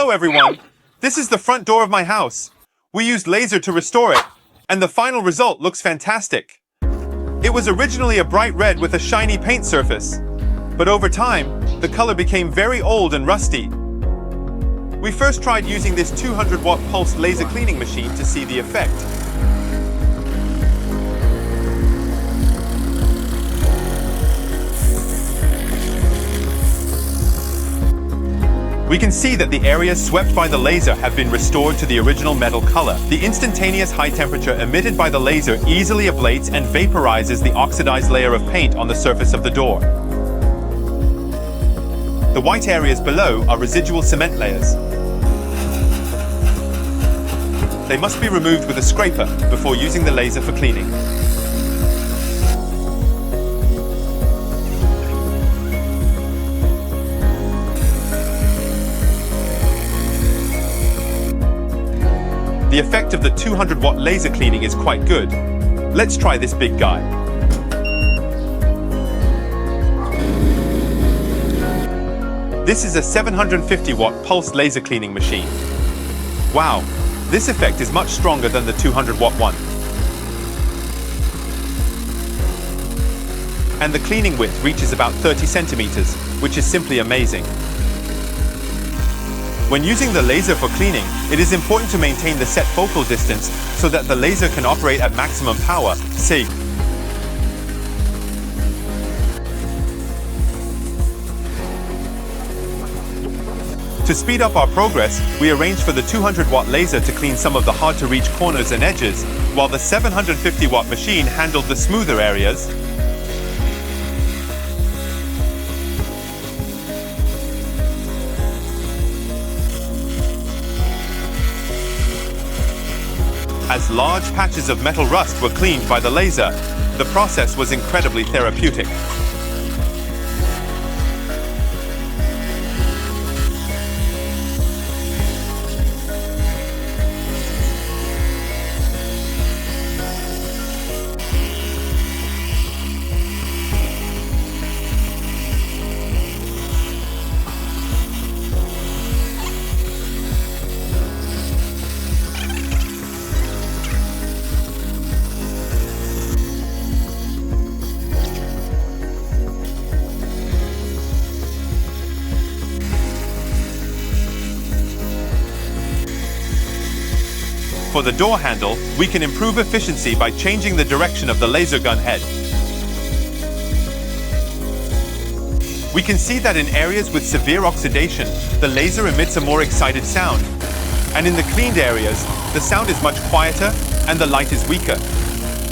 Hello everyone! This is the front door of my house. We used laser to restore it, and the final result looks fantastic. It was originally a bright red with a shiny paint surface, but over time, the color became very old and rusty. We first tried using this 200-watt pulsed laser cleaning machine to see the effect. We can see that the areas swept by the laser have been restored to the original metal color. The instantaneous high temperature emitted by the laser easily ablates and vaporizes the oxidized layer of paint on the surface of the door. The white areas below are residual cement layers. They must be removed with a scraper before using the laser for cleaning. The effect of the 200-watt laser cleaning is quite good. Let's try this big guy. This is a 750-watt pulsed laser cleaning machine. Wow, this effect is much stronger than the 200-watt one. And the cleaning width reaches about 30 centimeters, which is simply amazing. When using the laser for cleaning, it is important to maintain the set focal distance so that the laser can operate at maximum power. See. To speed up our progress, we arranged for the 200-watt laser to clean some of the hard-to-reach corners and edges, while the 750-watt machine handled the smoother areas. As large patches of metal rust were cleaned by the laser, the process was incredibly therapeutic. For the door handle, we can improve efficiency by changing the direction of the laser gun head. We can see that in areas with severe oxidation, the laser emits a more excited sound. And in the cleaned areas, the sound is much quieter and the light is weaker.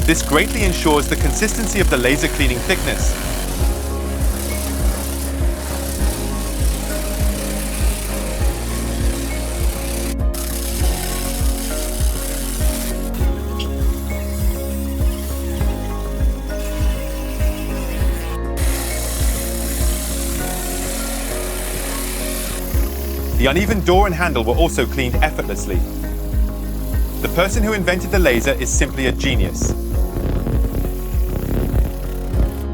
This greatly ensures the consistency of the laser cleaning thickness. The uneven door and handle were also cleaned effortlessly. The person who invented the laser is simply a genius.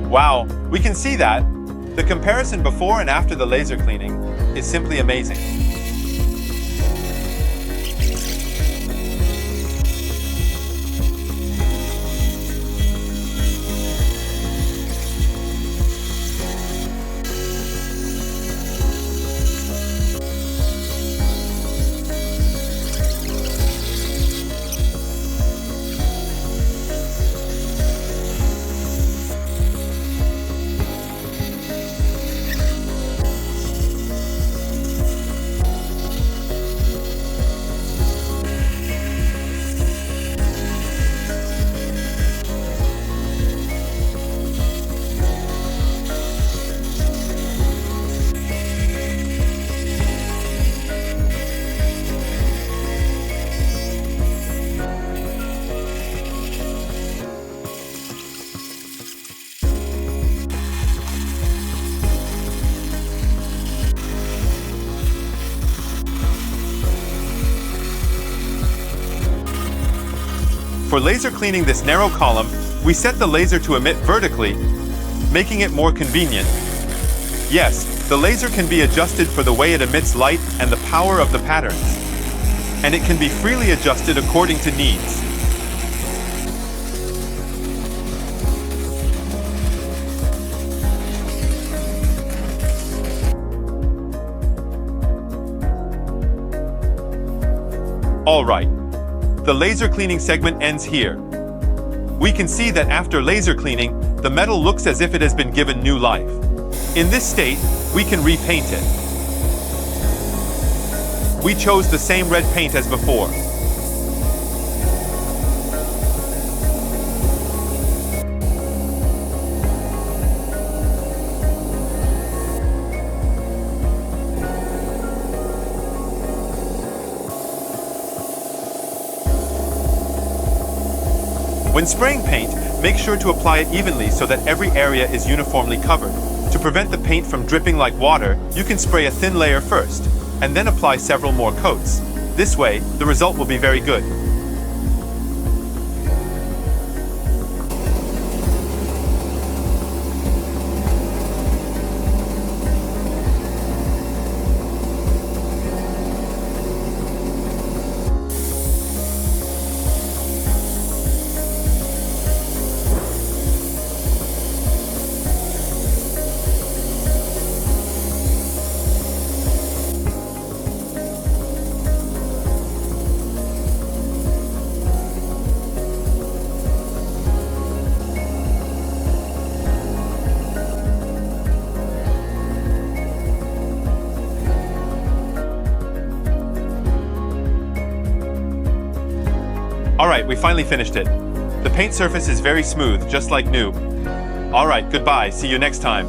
Wow, we can see that. The comparison before and after the laser cleaning is simply amazing. For laser cleaning this narrow column, we set the laser to emit vertically, making it more convenient. Yes, the laser can be adjusted for the way it emits light and the power of the patterns, and it can be freely adjusted according to needs. Alright, the laser cleaning segment ends here. We can see that after laser cleaning, the metal looks as if it has been given new life. In this state, we can repaint it. We chose the same red paint as before. When spraying paint, make sure to apply it evenly so that every area is uniformly covered. To prevent the paint from dripping like water, you can spray a thin layer first, and then apply several more coats. This way, the result will be very good. Alright, we finally finished it. The paint surface is very smooth, just like new. Alright, goodbye, see you next time.